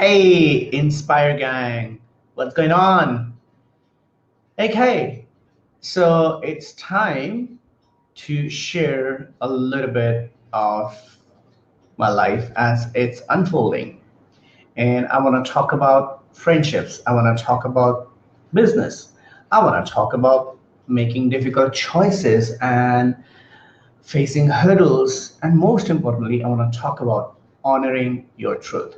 Hey, Inspire Gang, what's going on? Okay, so it's time to share a little bit of my life as it's unfolding. And I want to talk about friendships. I want to talk about business. I want to talk about making difficult choices and facing hurdles. And most importantly, I want to talk about honoring your truth.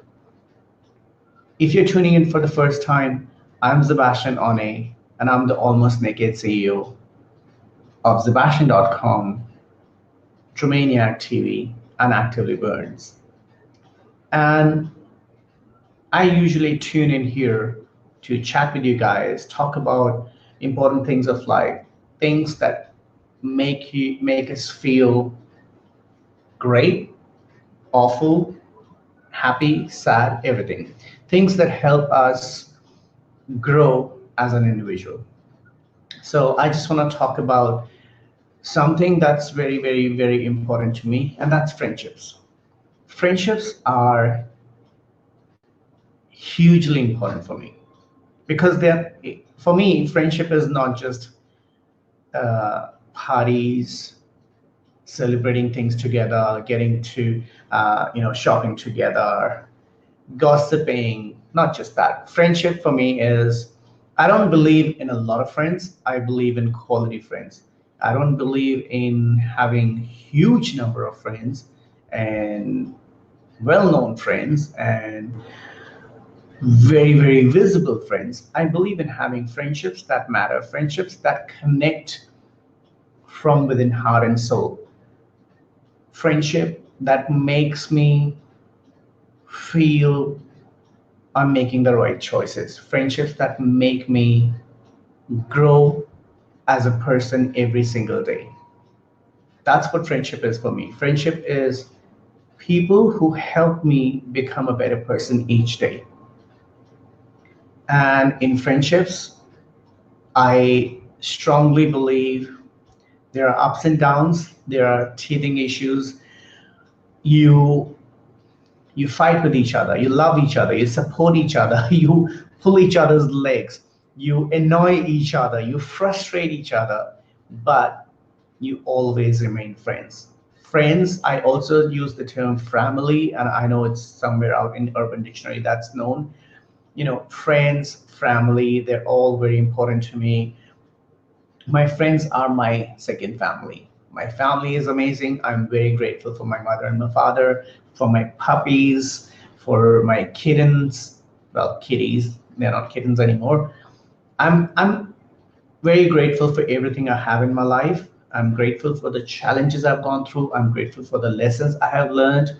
If you're tuning in for the first time, I'm Szebastian Onne, and I'm the Almost Naked CEO of Sebastian.com, Trumaniac TV, and Actively Burns. And I usually tune in here to chat with you guys, talk about important things of life, things that make us feel great, awful, happy, sad, everything. Things that help us grow as an individual. So I just want to talk about something that's very, very, very important to me, and that's friendships. Friendships are hugely important for me because for me, friendship is not just parties, celebrating things together, getting to, shopping together, gossiping, not just that. Friendship for me is, I don't believe in a lot of friends. I believe in quality friends. I don't believe in having huge number of friends and well-known friends and very, very visible friends. I believe in having friendships that matter, friendships that connect from within heart and soul, friendship that makes me feel I'm making the right choices, friendships that make me grow as a person every single day. That's what friendship is for me. Friendship is people who help me become a better person each day. And in friendships, I strongly believe there are ups and downs, there are teething issues. You you fight with each other, you love each other, you support each other, you pull each other's legs, you annoy each other, you frustrate each other, but you always remain friends. Friends, I also use the term family, and I know it's somewhere out in Urban Dictionary that's known. Friends, family, they're all very important to me. My friends are my second family. My family is amazing. I'm very grateful for my mother and my father, for my puppies, for my kittens. Well, kitties, they're not kittens anymore. I'm very grateful for everything I have in my life. I'm grateful for the challenges I've gone through. I'm grateful for the lessons I have learned.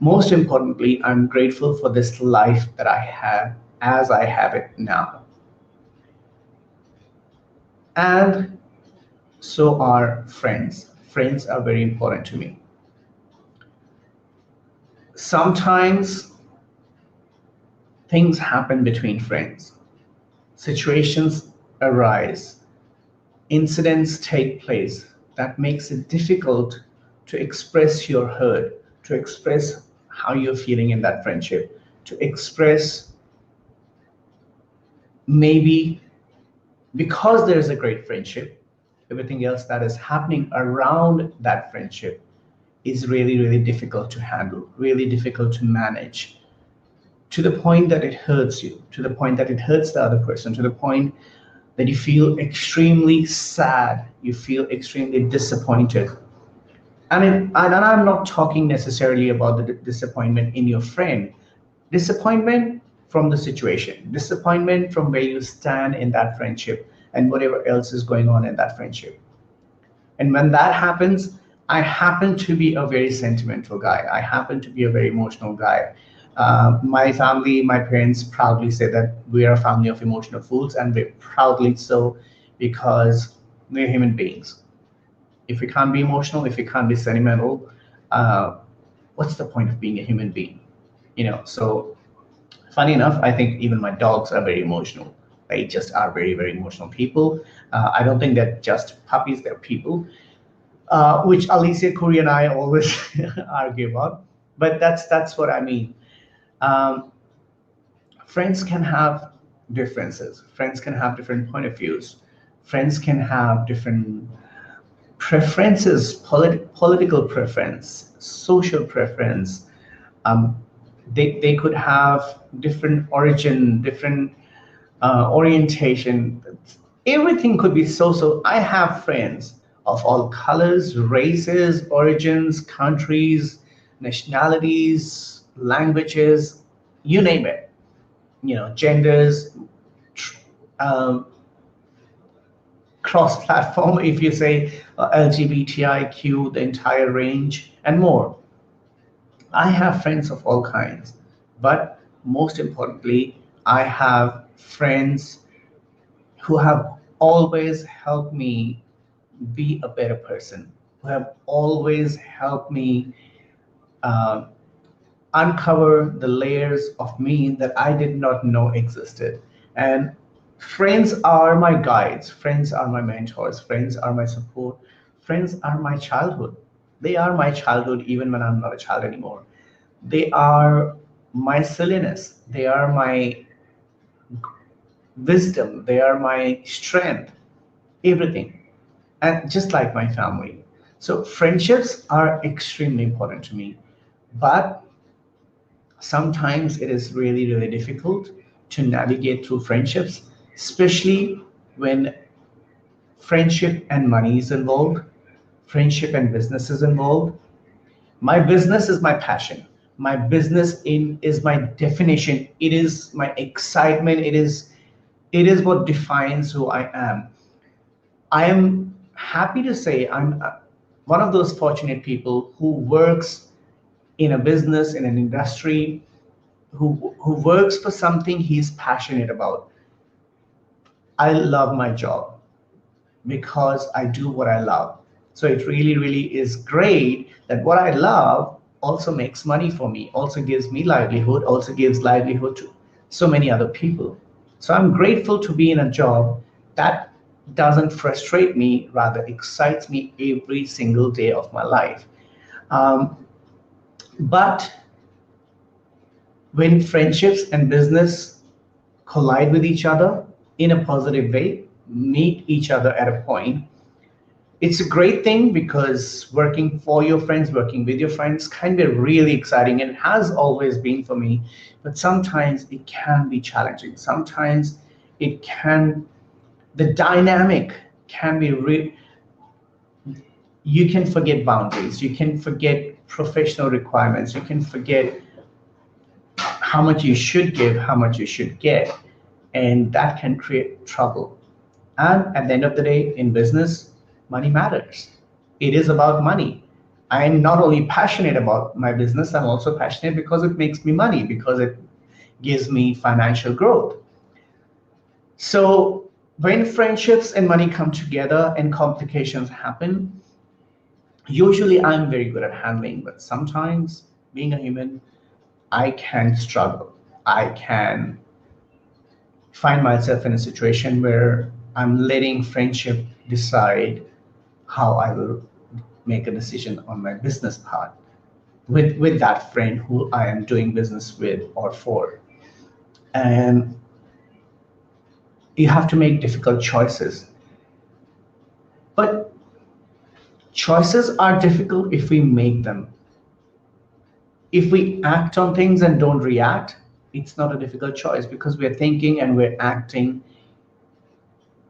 Most importantly, I'm grateful for this life that I have as I have it now. And so are friends. Friends are very important to me. Sometimes things happen between friends, situations arise, incidents take place that makes it difficult to express your hurt, to express how you're feeling in that friendship, to express maybe because there's a great friendship, everything else that is happening around that friendship is really, really difficult to handle, really difficult to manage, to the point that it hurts you, to the point that it hurts the other person, to the point that you feel extremely sad, you feel extremely disappointed. And I'm not talking necessarily about the disappointment in your friend, disappointment from the situation, disappointment from where you stand in that friendship and whatever else is going on in that friendship. And when that happens, I happen to be a very sentimental guy. I happen to be a very emotional guy. My family, my parents proudly say that we are a family of emotional fools, and we're proudly so because we're human beings. If we can't be emotional, if we can't be sentimental, uh, what's the point of being a human being? So funny enough, I think even my dogs are very emotional. They just are very, very emotional people. I don't think they're just puppies, they're people, which Alicia Curry and I always argue about. But that's what I mean. Um, Friends can have differences. Friends can have different point of views. Friends can have different preferences, political preference, social preference. Um, they could have different origin, different orientation. Everything could be so. I have friends of all colors, races, origins, countries, nationalities, languages, you name it. Genders, tr- um, cross-platform, if you say LGBTIQ, the entire range, and more. I have friends of all kinds, but most importantly, I have friends who have always helped me be a better person, who have always helped me uh, uncover the layers of me that I did not know existed. And friends are my guides, friends are my mentors, friends are my support, friends are my childhood. They are my childhood even when I'm not a child anymore. They are my silliness, they are my wisdom, they are my strength, everything. And just like my family. So friendships are extremely important to me. But sometimes it is really, really difficult to navigate through friendships, especially when friendship and money is involved, friendship and business is involved. My business is my passion. My business is my definition. It is my excitement. It is what defines who I am. I am happy to say I'm one of those fortunate people who works in a business, in an industry, who works for something he's passionate about. I love my job because I do what I love. So it really, really is great that what I love also makes money for me, also gives me livelihood, also gives livelihood to so many other people. So I'm grateful to be in a job that doesn't frustrate me, rather excites me every single day of my life. Um, but when friendships and business collide with each other in a positive way, meet each other at a point, it's a great thing because working for your friends, working with your friends can be really exciting and it has always been for me. But sometimes it can be challenging. Sometimes it can, the dynamic can be you can forget boundaries, you can forget professional requirements, you can forget how much you should give, how much you should get, and that can create trouble. And at the end of the day, in business, money matters. It is about money. I'm not only passionate about my business, I'm also passionate because it makes me money, because it gives me financial growth. So when friendships and money come together and complications happen, usually I'm very good at handling, but sometimes being a human, I can struggle. I can find myself in a situation where I'm letting friendship decide how I will make a decision on my business part with that friend who I am doing business with or for. And you have to make difficult choices. But choices are difficult if we make them. If we act on things and don't react, it's not a difficult choice because we're thinking and we're acting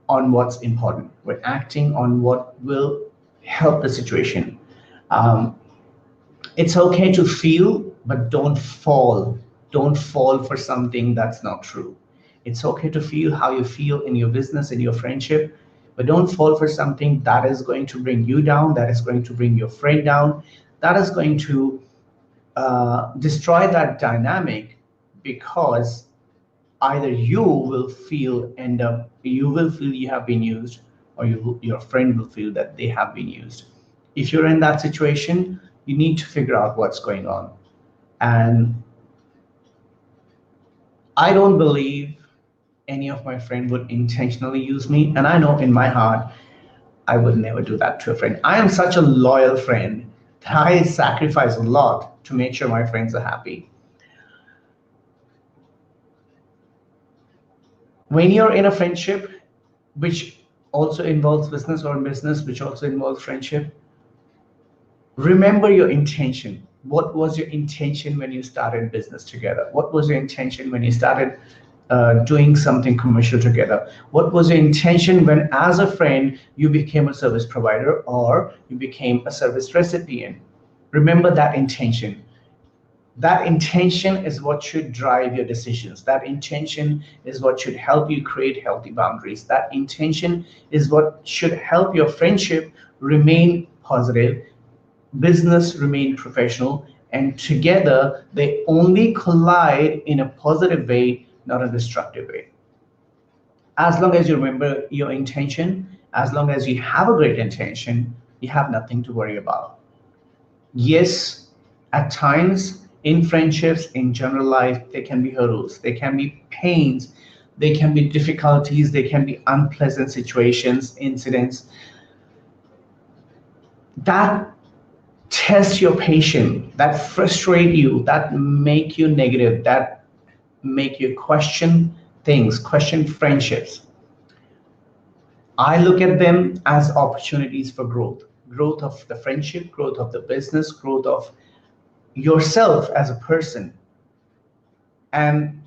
on what's important. We're acting on what will help the situation. Um, it's okay to feel, but don't fall. Don't fall for something that's not true. It's okay to feel how you feel in your business, in your friendship, but don't fall for something that is going to bring you down, that is going to bring your friend down, that is going to destroy that dynamic because either you will feel you have been used, or your friend will feel that they have been used. If you're in that situation, you need to figure out what's going on. And I don't believe any of my friend would intentionally use me, and I know in my heart I would never do that to a friend. I am such a loyal friend that I sacrifice a lot to make sure my friends are happy. When you're in a friendship, which also involves business, or business, which also involves friendship, remember your intention. What was your intention when you started business together? What was your intention when you started doing something commercial together? What was your intention when, as a friend, you became a service provider or you became a service recipient? Remember that intention. That intention is what should drive your decisions. That intention is what should help you create healthy boundaries. That intention is what should help your friendship remain positive, business remain professional, and together they only collide in a positive way, not a destructive way. As long as you remember your intention, as long as you have a great intention, you have nothing to worry about. Yes, at times in friendships, in general life, there can be hurdles, there can be pains, there can be difficulties, there can be unpleasant situations, incidents that test your patience, that frustrate you, that make you negative, that make you question things, question friendships. I look at them as opportunities for growth, growth of the friendship, growth of the business, growth of yourself as a person. And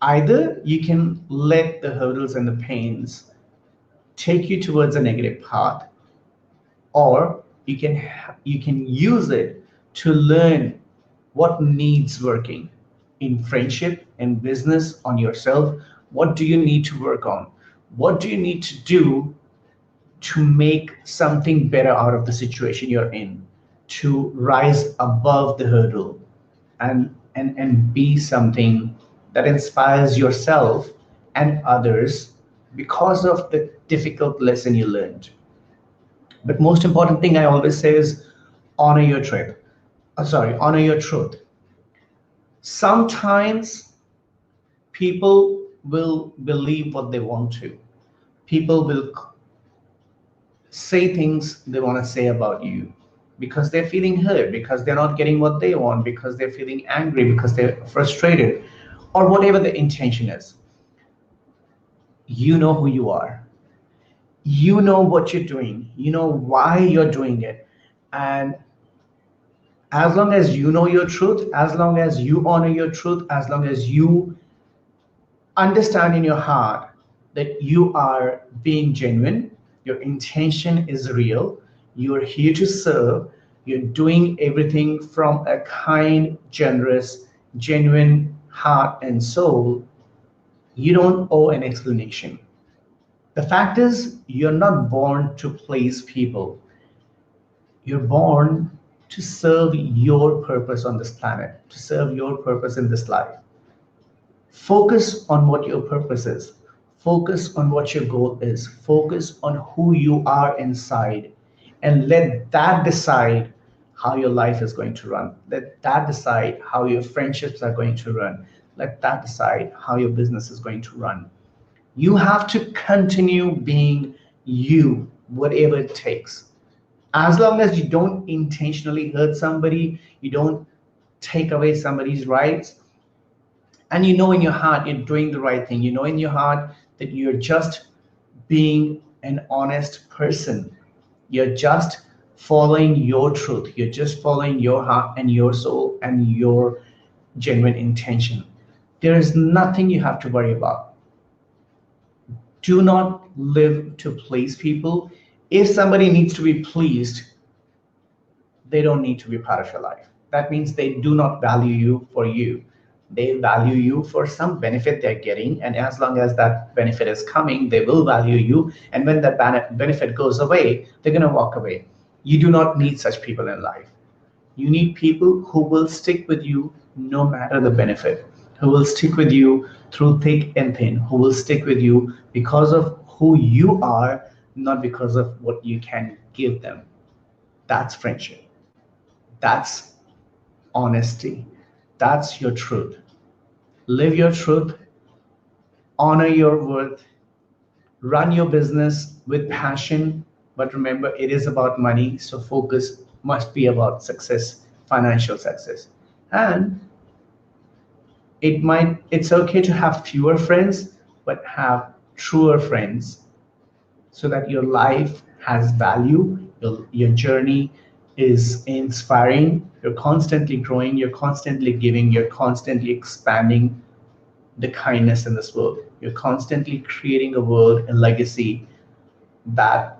either you can let the hurdles and the pains take you towards a negative path, or you can use it to learn what needs working in friendship and business, on yourself. What do you need to work on? What do you need to do to make something better out of the situation you're in, to rise above the hurdle, and be something that inspires yourself and others because of the difficult lesson you learned. But most important thing I always say is honor your truth. Honor your truth. Sometimes people will believe what they want to. People will say things they want to say about you because they're feeling hurt, because they're not getting what they want, because they're feeling angry, because they're frustrated, or whatever the intention is. You know who you are. You know what you're doing. You know why you're doing it. And as long as you know your truth, as long as you honor your truth, as long as you understand in your heart that you are being genuine, your intention is real, you're here to serve, you're doing everything from a kind, generous, genuine heart and soul, you don't owe an explanation. The fact is, you're not born to please people. You're born to serve your purpose on this planet, to serve your purpose in this life. Focus on what your purpose is. Focus on what your goal is. Focus on who you are inside. And let that decide how your life is going to run. Let that decide how your friendships are going to run. Let that decide how your business is going to run. You have to continue being you, whatever it takes. As long as you don't intentionally hurt somebody, you don't take away somebody's rights, and you know in your heart you're doing the right thing, you know in your heart that you're just being an honest person, you're just following your truth, you're just following your heart and your soul and your genuine intention, there is nothing you have to worry about. Do not live to please people. If somebody needs to be pleased, they don't need to be part of your life. That means they do not value you for you. They value you for some benefit they're getting. And as long as that benefit is coming, they will value you. And when that benefit goes away, they're going to walk away. You do not need such people in life. You need people who will stick with you no matter the benefit, who will stick with you through thick and thin, who will stick with you because of who you are, not because of what you can give them. That's friendship. That's honesty. That's your truth. Live your truth, honor your worth, run your business with passion. But remember, it is about money, so focus must be about success, financial success. And it's okay to have fewer friends, but have truer friends so that your life has value, your journey is inspiring, you're constantly growing, you're constantly giving, you're constantly expanding the kindness in this world. You're constantly creating a world, a legacy that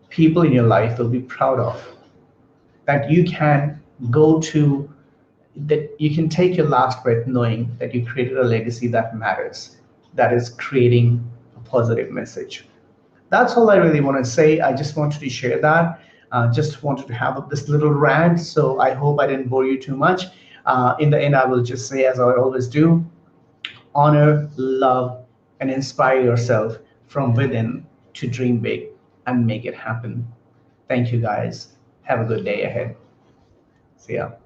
people in your life will be proud of, that you can go to, that you can take your last breath knowing that you created a legacy that matters, that is creating a positive message. That's all I really want to say. I just wanted to share that. Just wanted to have this little rant. So I hope I didn't bore you too much. In the end, I will just say, as I always do, honor, love, and inspire yourself from within to dream big and make it happen. Thank you guys. Have a good day ahead. See ya.